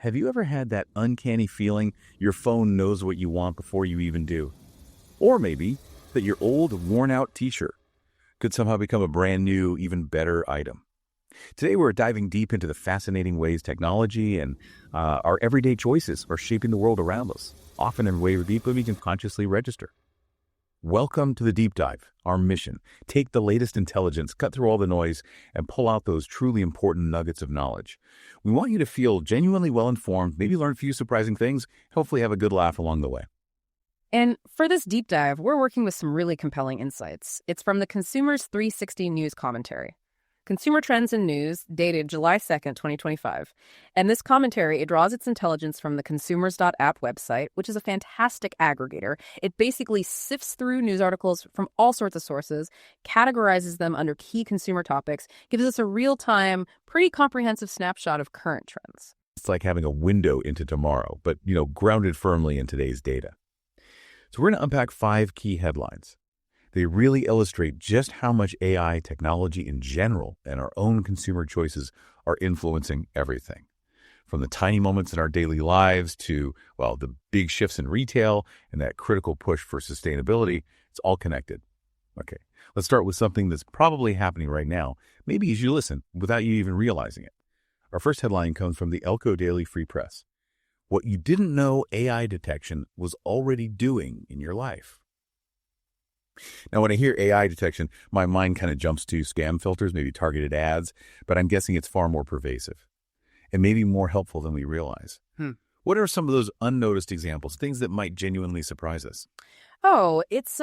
Have you ever had that uncanny feeling your phone knows what you want before you even do? Or maybe that your old, worn-out t-shirt could somehow become a brand new, even better item. Today, we're diving deep into the fascinating ways technology and our everyday choices are shaping the world around us, often in ways we can consciously register. Welcome to the Deep Dive, our mission. Take the latest intelligence, cut through all the noise, and pull out those truly important nuggets of knowledge. We want you to feel genuinely well-informed, maybe learn a few surprising things, hopefully have a good laugh along the way. And for this deep dive, we're working with some really compelling insights. It's from the Consumers360 News Commentary. Consumer Trends and News, dated July 2nd, 2025. And this commentary, it draws its intelligence from the Consumers.App website, which is a fantastic aggregator. It basically sifts through news articles from all sorts of sources, categorizes them under key consumer topics, gives us a real-time, pretty comprehensive snapshot of current trends. It's like having a window into tomorrow, but, grounded firmly in today's data. So we're going to unpack 5 key headlines. They really illustrate just how much AI technology in general and our own consumer choices are influencing everything. From the tiny moments in our daily lives to, the big shifts in retail and that critical push for sustainability, it's all connected. Okay, let's start with something that's probably happening right now, maybe as you listen, without you even realizing it. Our first headline comes from the Elko Daily Free Press. What you didn't know AI detection was already doing in your life. Now, when I hear AI detection, my mind kind of jumps to scam filters, maybe targeted ads, but I'm guessing it's far more pervasive and maybe more helpful than we realize. What are some of those unnoticed examples, things that might genuinely surprise us? Oh, it's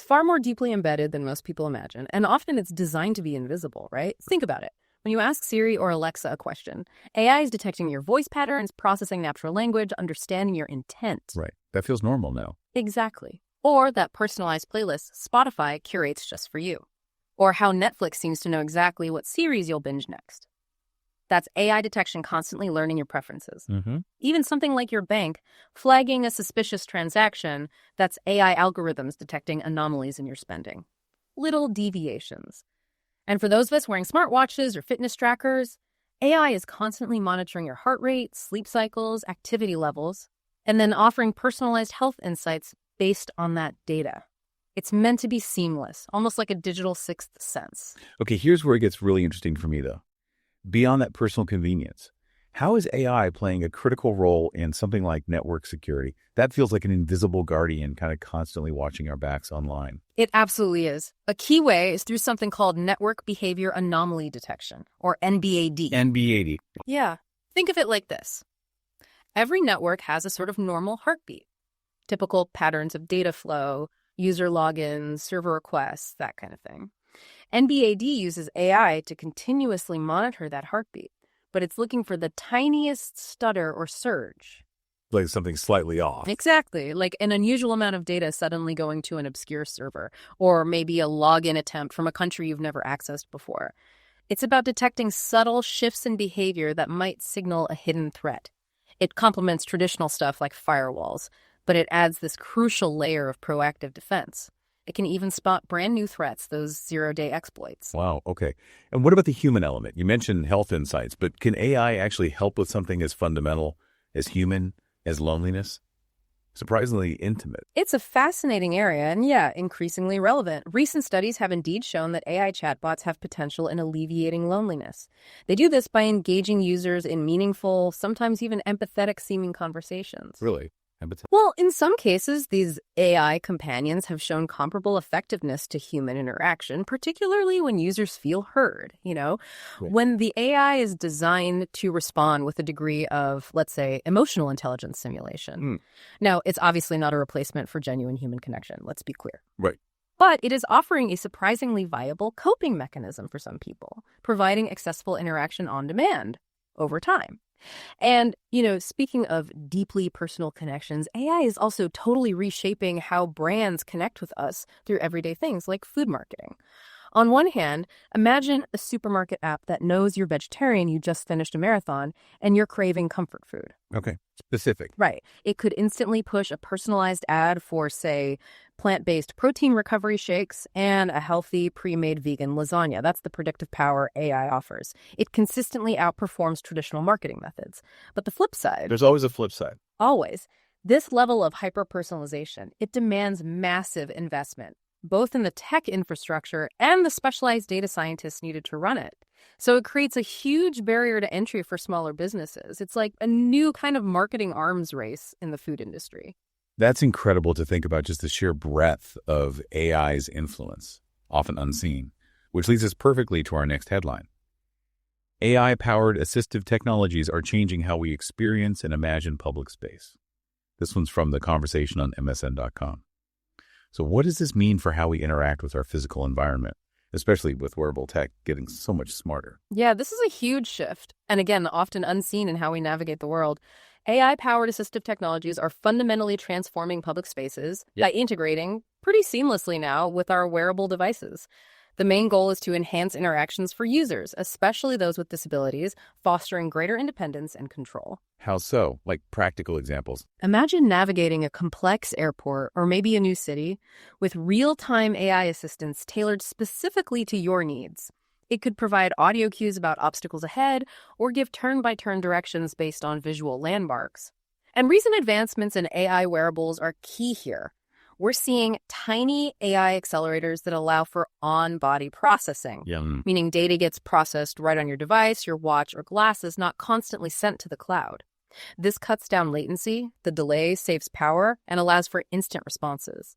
far more deeply embedded than most people imagine, and often it's designed to be invisible, right? Think about it. When you ask Siri or Alexa a question, AI is detecting your voice patterns, processing natural language, understanding your intent. Right. That feels normal now. Exactly. Or that personalized playlist Spotify curates just for you. Or how Netflix seems to know exactly what series you'll binge next. That's AI detection constantly learning your preferences. Even something like your bank flagging a suspicious transaction, that's AI algorithms detecting anomalies in your spending. Little deviations. And for those of us wearing smartwatches or fitness trackers, AI is constantly monitoring your heart rate, sleep cycles, activity levels, and then offering personalized health insights based on that data. It's meant to be seamless, almost like a digital sixth sense. Okay, here's where it gets really interesting for me, though. Beyond that personal convenience, how is AI playing a critical role in something like network security? That feels like an invisible guardian kind of constantly watching our backs online. It absolutely is. A key way is through something called Network Behavior Anomaly Detection, or NBAD. NBAD. Yeah. Think of it like this. Every network has a sort of normal heartbeat. Typical patterns of data flow, user logins, server requests, that kind of thing. NBAD uses AI to continuously monitor that heartbeat, but it's looking for the tiniest stutter or surge. Like something slightly off. Exactly, like an unusual amount of data suddenly going to an obscure server, or maybe a login attempt from a country you've never accessed before. It's about detecting subtle shifts in behavior that might signal a hidden threat. It complements traditional stuff like firewalls, but it adds this crucial layer of proactive defense. It can even spot brand new threats, those zero-day exploits. Wow, okay. And what about the human element? You mentioned health insights, but can AI actually help with something as fundamental, as human, as loneliness? Surprisingly intimate. It's a fascinating area and, increasingly relevant. Recent studies have indeed shown that AI chatbots have potential in alleviating loneliness. They do this by engaging users in meaningful, sometimes even empathetic-seeming conversations. Really? Well, in some cases, these AI companions have shown comparable effectiveness to human interaction, particularly when users feel heard, Right. When the AI is designed to respond with a degree of, let's say, emotional intelligence simulation. Now, it's obviously not a replacement for genuine human connection, let's be clear. Right. But it is offering a surprisingly viable coping mechanism for some people, providing accessible interaction on demand over time. And, speaking of deeply personal connections, AI is also totally reshaping how brands connect with us through everyday things like food marketing. On one hand, imagine a supermarket app that knows you're vegetarian, you just finished a marathon, and you're craving comfort food. Okay, specific. Right. It could instantly push a personalized ad for, say, plant-based protein recovery shakes and a healthy pre-made vegan lasagna. That's the predictive power AI offers. It consistently outperforms traditional marketing methods. But the flip side, There's always a flip side. always, this level of hyper-personalization, it demands massive investment, both in the tech infrastructure and the specialized data scientists needed to run it. So it creates a huge barrier to entry for smaller businesses. It's like a new kind of marketing arms race in the food industry. That's incredible to think about, just the sheer breadth of AI's influence, often unseen, which leads us perfectly to our next headline. AI-powered assistive technologies are changing how we experience and imagine public space. This one's from the conversation on MSN.com. So what does this mean for how we interact with our physical environment, especially with wearable tech getting so much smarter? Yeah, this is a huge shift. And again, often unseen in how we navigate the world. AI-powered assistive technologies are fundamentally transforming public spaces by integrating pretty seamlessly now with our wearable devices. The main goal is to enhance interactions for users, especially those with disabilities, fostering greater independence and control. How so? Like practical examples. Imagine navigating a complex airport or maybe a new city with real-time AI assistance tailored specifically to your needs. It could provide audio cues about obstacles ahead or give turn-by-turn directions based on visual landmarks. And recent advancements in AI wearables are key here. We're seeing tiny AI accelerators that allow for on-body processing, meaning data gets processed right on your device, your watch, or glasses, not constantly sent to the cloud. This cuts down latency, the delay saves power, and allows for instant responses.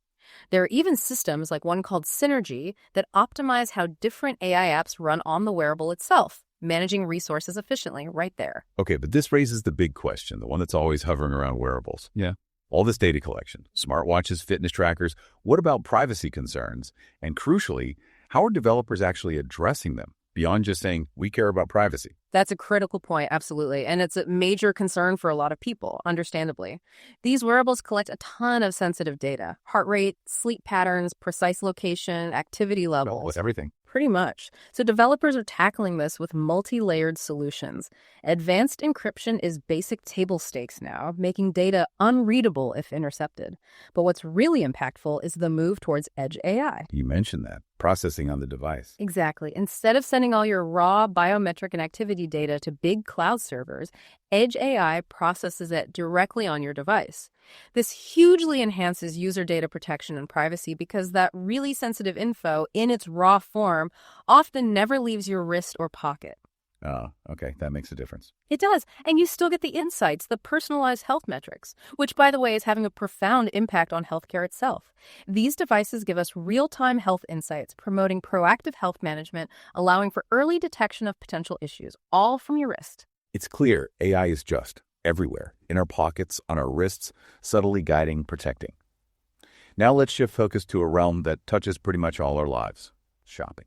There are even systems like one called Synergy that optimize how different AI apps run on the wearable itself, managing resources efficiently right there. Okay, but this raises the big question, the one that's always hovering around wearables. Yeah. All this data collection, smartwatches, fitness trackers, what about privacy concerns? And crucially, how are developers actually addressing them beyond just saying, we care about privacy? That's a critical point, absolutely. And it's a major concern for a lot of people, understandably. These wearables collect a ton of sensitive data: heart rate, sleep patterns, precise location, activity levels. With everything. Pretty much. So developers are tackling this with multi-layered solutions. Advanced encryption is basic table stakes now, making data unreadable if intercepted. But what's really impactful is the move towards edge AI. You mentioned that. Processing on the device. Exactly. Instead of sending all your raw biometric and activity data to big cloud servers, Edge AI processes it directly on your device. This hugely enhances user data protection and privacy because that really sensitive info in its raw form often never leaves your wrist or pocket. Oh, okay. That makes a difference. It does. And you still get the insights, the personalized health metrics, which, by the way, is having a profound impact on healthcare itself. These devices give us real-time health insights, promoting proactive health management, allowing for early detection of potential issues, all from your wrist. It's clear AI is just everywhere, in our pockets, on our wrists, subtly guiding, protecting. Now let's shift focus to a realm that touches pretty much all our lives: shopping.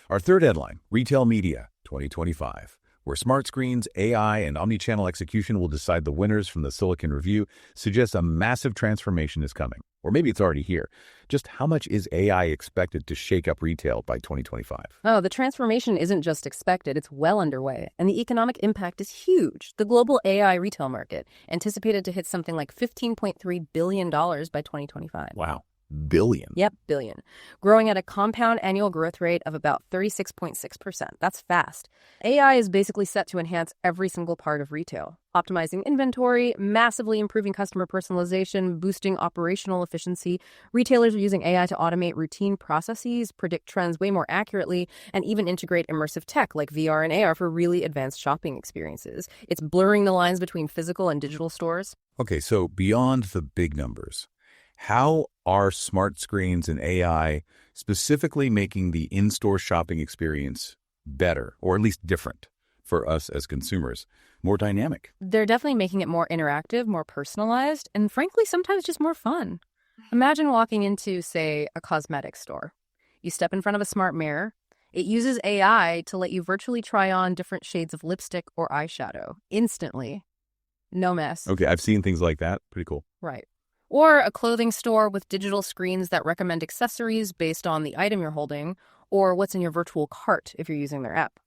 Our third headline, Retail Media 2025, where smart screens, AI, and omnichannel execution will decide the winners from the Silicon Review, suggests a massive transformation is coming. Or maybe it's already here. Just how much is AI expected to shake up retail by 2025? Oh, the transformation isn't just expected, it's well underway. And the economic impact is huge. The global AI retail market, anticipated to hit something like $15.3 billion by 2025. Wow. Billion. Yep, billion. Growing at a compound annual growth rate of about 36.6%. That's fast. AI is basically set to enhance every single part of retail, optimizing inventory, massively improving customer personalization, boosting operational efficiency. Retailers are using AI to automate routine processes, predict trends way more accurately, and even integrate immersive tech like VR and AR for really advanced shopping experiences. It's blurring the lines between physical and digital stores. Okay, so beyond the big numbers, how are smart screens and AI specifically making the in-store shopping experience better, or at least different, for us as consumers, more dynamic? They're definitely making it more interactive, more personalized, and frankly, sometimes just more fun. Imagine walking into, say, a cosmetics store. You step in front of a smart mirror. It uses AI to let you virtually try on different shades of lipstick or eyeshadow instantly. No mess. Okay, I've seen things like that. Pretty cool. Right. Or a clothing store with digital screens that recommend accessories based on the item you're holding, or what's in your virtual cart if you're using their app.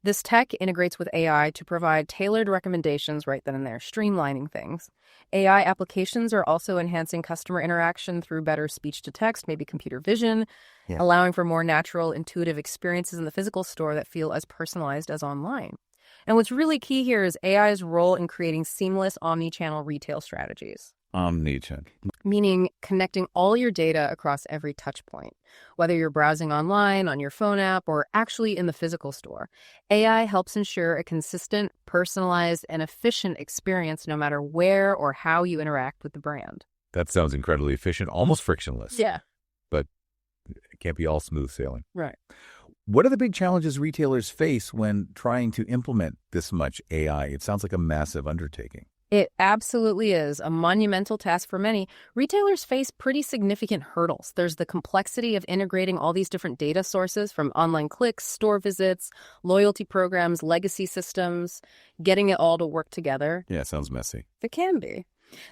This tech integrates with AI to provide tailored recommendations right then and there, streamlining things. AI applications are also enhancing customer interaction through better speech-to-text, maybe computer vision, allowing for more natural, intuitive experiences in the physical store that feel as personalized as online. And what's really key here is AI's role in creating seamless omni-channel retail strategies. Omnichannel. Meaning connecting all your data across every touch point. Whether you're browsing online, on your phone app, or actually in the physical store, AI helps ensure a consistent, personalized, and efficient experience no matter where or how you interact with the brand. That sounds incredibly efficient, almost frictionless. Yeah. But it can't be all smooth sailing. Right. What are the big challenges retailers face when trying to implement this much AI? It sounds like a massive undertaking. It absolutely is a monumental task for many. Retailers face pretty significant hurdles. There's the complexity of integrating all these different data sources from online clicks, store visits, loyalty programs, legacy systems, getting it all to work together. Yeah, sounds messy. It can be.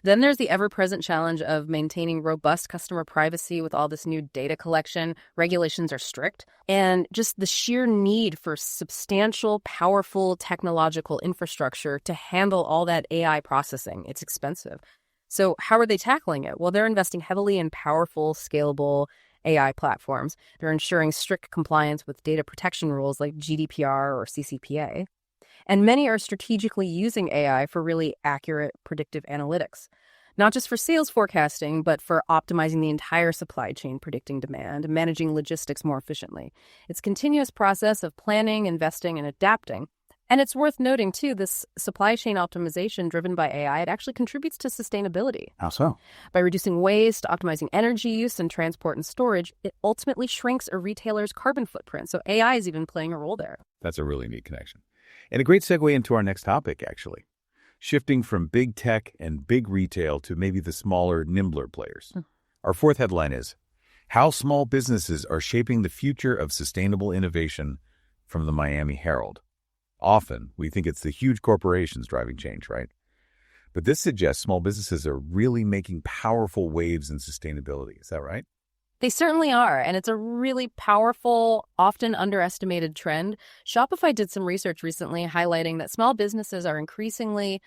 Then there's the ever-present challenge of maintaining robust customer privacy with all this new data collection. Regulations are strict. And just the sheer need for substantial, powerful technological infrastructure to handle all that AI processing. It's expensive. So how are they tackling it? Well, they're investing heavily in powerful, scalable AI platforms. They're ensuring strict compliance with data protection rules like GDPR or CCPA. And many are strategically using AI for really accurate predictive analytics, not just for sales forecasting, but for optimizing the entire supply chain, predicting demand, and managing logistics more efficiently. It's a continuous process of planning, investing, and adapting. And it's worth noting, too, this supply chain optimization driven by AI, it actually contributes to sustainability. How so? By reducing waste, optimizing energy use, and transport and storage, it ultimately shrinks a retailer's carbon footprint. So AI is even playing a role there. That's a really neat connection. And a great segue into our next topic, actually. Shifting from big tech and big retail to maybe the smaller, nimbler players. Our fourth headline is, How Small Businesses Are Shaping the Future of Sustainable Innovation from the Miami Herald. Often, we think it's the huge corporations driving change, right? But this suggests small businesses are really making powerful waves in sustainability. Is that right? They certainly are, and it's a really powerful, often underestimated trend. Shopify did some research recently highlighting that small businesses are increasingly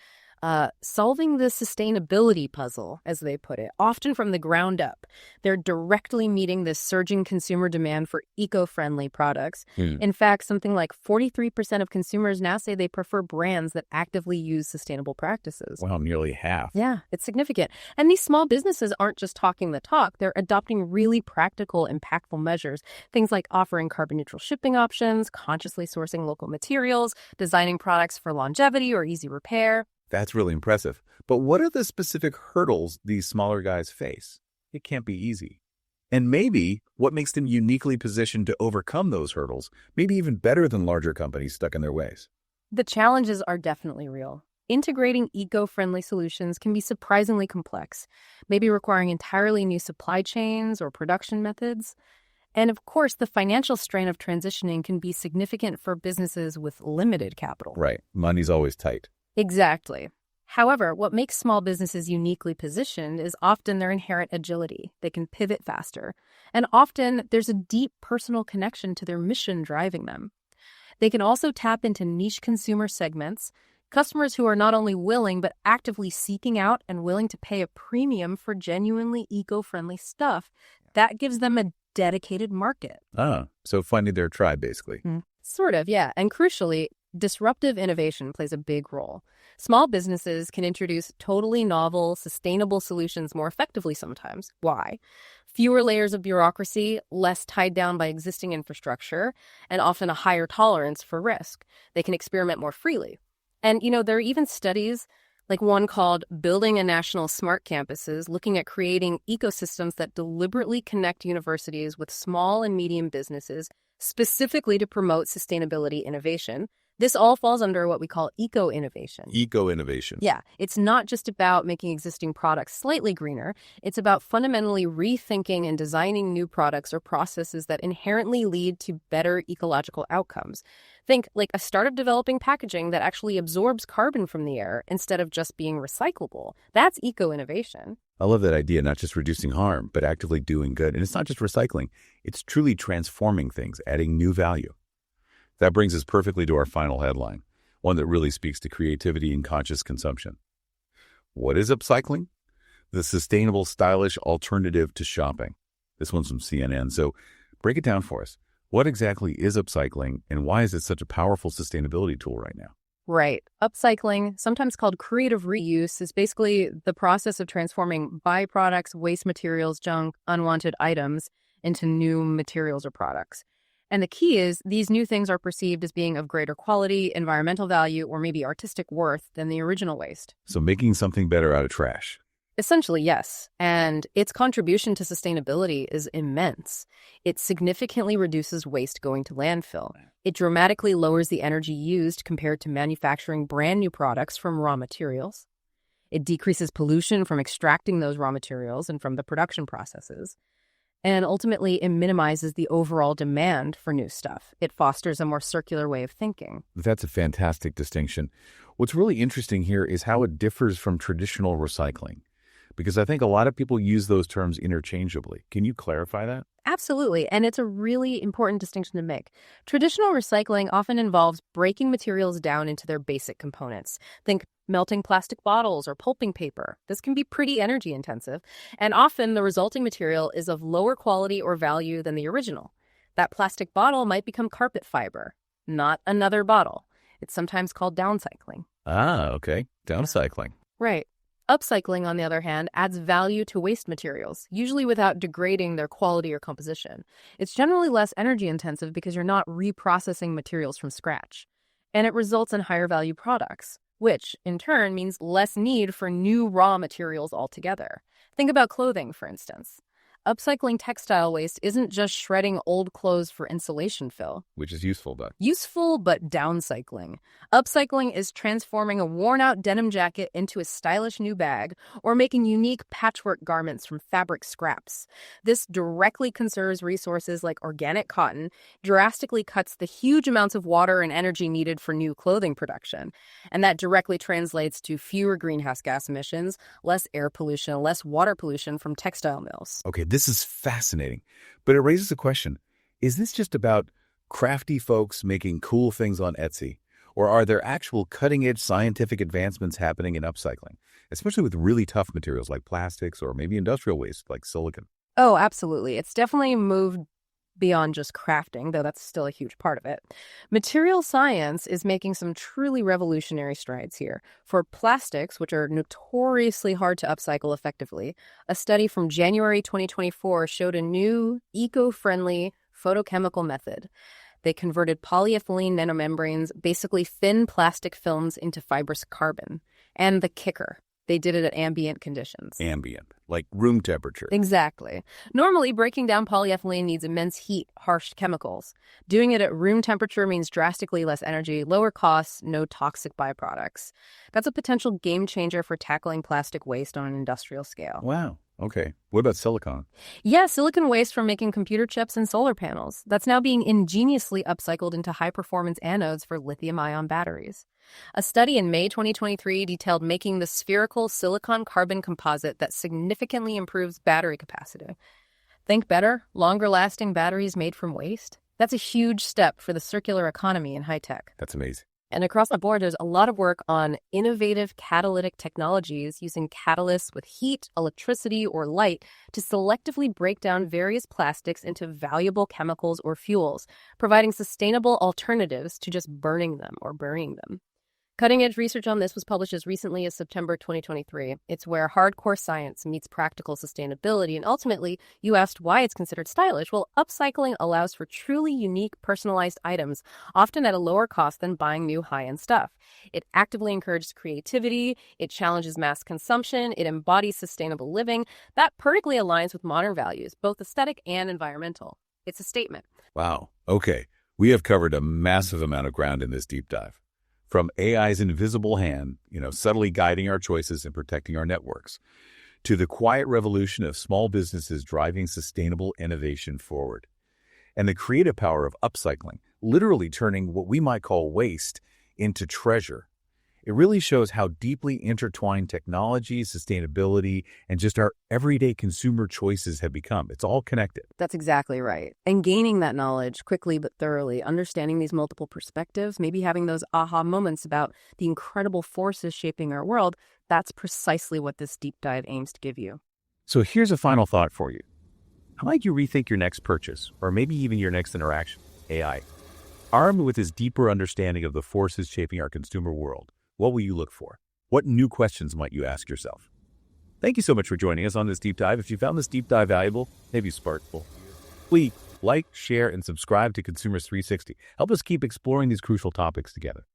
solving the sustainability puzzle, as they put it, often from the ground up. They're directly meeting this surging consumer demand for eco-friendly products. In fact, something like 43% of consumers now say they prefer brands that actively use sustainable practices. Wow, nearly half. Yeah, it's significant. And these small businesses aren't just talking the talk. They're adopting really practical, impactful measures. Things like offering carbon-neutral shipping options, consciously sourcing local materials, designing products for longevity or easy repair. That's really impressive. But what are the specific hurdles these smaller guys face? It can't be easy. And maybe what makes them uniquely positioned to overcome those hurdles, maybe even better than larger companies stuck in their ways. The challenges are definitely real. Integrating eco-friendly solutions can be surprisingly complex, maybe requiring entirely new supply chains or production methods. And of course, the financial strain of transitioning can be significant for businesses with limited capital. Right. Money's always tight. Exactly. However, what makes small businesses uniquely positioned is often their inherent agility. They can pivot faster. And often there's a deep personal connection to their mission driving them. They can also tap into niche consumer segments, customers who are not only willing, but actively seeking out and willing to pay a premium for genuinely eco-friendly stuff. That gives them a dedicated market. So finding their tribe, basically. Sort of, yeah. And crucially, disruptive innovation plays a big role. Small businesses can introduce totally novel, sustainable solutions more effectively sometimes. Why? Fewer layers of bureaucracy, less tied down by existing infrastructure, and often a higher tolerance for risk. They can experiment more freely. And, there are even studies, like one called Building a National Smart Campuses, looking at creating ecosystems that deliberately connect universities with small and medium businesses, specifically to promote sustainability innovation. This all falls under what we call eco-innovation. Eco-innovation. Yeah, it's not just about making existing products slightly greener. It's about fundamentally rethinking and designing new products or processes that inherently lead to better ecological outcomes. Think like a startup developing packaging that actually absorbs carbon from the air instead of just being recyclable. That's eco-innovation. I love that idea, not just reducing harm, but actively doing good. And it's not just recycling. It's truly transforming things, adding new value. That brings us perfectly to our final headline, one that really speaks to creativity and conscious consumption. What is upcycling? The sustainable, stylish alternative to shopping. This one's from CNN. So break it down for us. What exactly is upcycling, and why is it such a powerful sustainability tool right now? Right. Upcycling, sometimes called creative reuse, is basically the process of transforming byproducts, waste materials, junk, unwanted items into new materials or products. And the key is these new things are perceived as being of greater quality, environmental value, or maybe artistic worth than the original waste. So making something better out of trash. Essentially, yes. And its contribution to sustainability is immense. It significantly reduces waste going to landfill. It dramatically lowers the energy used compared to manufacturing brand new products from raw materials. It decreases pollution from extracting those raw materials and from the production processes. And ultimately, it minimizes the overall demand for new stuff. It fosters a more circular way of thinking. That's a fantastic distinction. What's really interesting here is how it differs from traditional recycling, because I think a lot of people use those terms interchangeably. Can you clarify that? Absolutely, and it's a really important distinction to make. Traditional recycling often involves breaking materials down into their basic components. Think melting plastic bottles or pulping paper. This can be pretty energy intensive, and often the resulting material is of lower quality or value than the original. That plastic bottle might become carpet fiber, not another bottle. It's sometimes called downcycling. Ah, okay. Downcycling. Right. Upcycling, on the other hand, adds value to waste materials, usually without degrading their quality or composition. It's generally less energy intensive because you're not reprocessing materials from scratch. And it results in higher value products, which in turn means less need for new raw materials altogether. Think about clothing, for instance. Upcycling textile waste isn't just shredding old clothes for insulation fill. Which is useful, but Downcycling. Upcycling is transforming a worn-out denim jacket into a stylish new bag, or making unique patchwork garments from fabric scraps. This directly conserves resources like organic cotton, drastically cuts the huge amounts of water and energy needed for new clothing production, and that directly translates to fewer greenhouse gas emissions, less air pollution, less water pollution from textile mills. okay, this is fascinating, but it raises a question. Is this just about crafty folks making cool things on Etsy? Or are there actual cutting-edge scientific advancements happening in upcycling, especially with really tough materials like plastics or maybe industrial waste like silicon? Oh, absolutely. It's definitely moved beyond just crafting, though that's still a huge part of it. Material science is making some truly revolutionary strides here. For plastics, which are notoriously hard to upcycle effectively, a study from January 2024 showed a new, eco-friendly photochemical method. They converted polyethylene nanomembranes, basically thin plastic films, into fibrous carbon. And the kicker, they did it at ambient conditions. Ambient, like room temperature. Exactly. Normally, breaking down polyethylene needs immense heat, harsh chemicals. Doing it at room temperature means drastically less energy, lower costs, no toxic byproducts. That's a potential game changer for tackling plastic waste on an industrial scale. Wow. Okay. What about silicon? Yeah, silicon waste from making computer chips and solar panels. That's now being ingeniously upcycled into high-performance anodes for lithium-ion batteries. A study in May 2023 detailed making the spherical silicon-carbon composite that significantly improves battery capacity. Think better, longer-lasting batteries made from waste? That's a huge step for the circular economy in high tech. That's amazing. And across the board, there's a lot of work on innovative catalytic technologies using catalysts with heat, electricity, or light to selectively break down various plastics into valuable chemicals or fuels, providing sustainable alternatives to just burning them or burying them. Cutting-edge research on this was published as recently as September 2023. It's where hardcore science meets practical sustainability, and ultimately, you asked why it's considered stylish. Well, upcycling allows for truly unique, personalized items, often at a lower cost than buying new high-end stuff. It actively encourages creativity, it challenges mass consumption, it embodies sustainable living. That perfectly aligns with modern values, both aesthetic and environmental. It's a statement. Wow. Okay. We have covered a massive amount of ground in this deep dive. From AI's invisible hand, subtly guiding our choices and protecting our networks, to the quiet revolution of small businesses driving sustainable innovation forward, and the creative power of upcycling, literally turning what we might call waste into treasure. It really shows how deeply intertwined technology, sustainability, and just our everyday consumer choices have become. It's all connected. That's exactly right. And gaining that knowledge quickly but thoroughly, understanding these multiple perspectives, maybe having those aha moments about the incredible forces shaping our world, that's precisely what this deep dive aims to give you. So here's a final thought for you. How might you rethink your next purchase, or maybe even your next interaction with AI? Armed with this deeper understanding of the forces shaping our consumer world, what will you look for? What new questions might you ask yourself? Thank you so much for joining us on this deep dive. If you found this deep dive valuable, maybe sparkful, please like, share, and subscribe to Consumers360. Help us keep exploring these crucial topics together.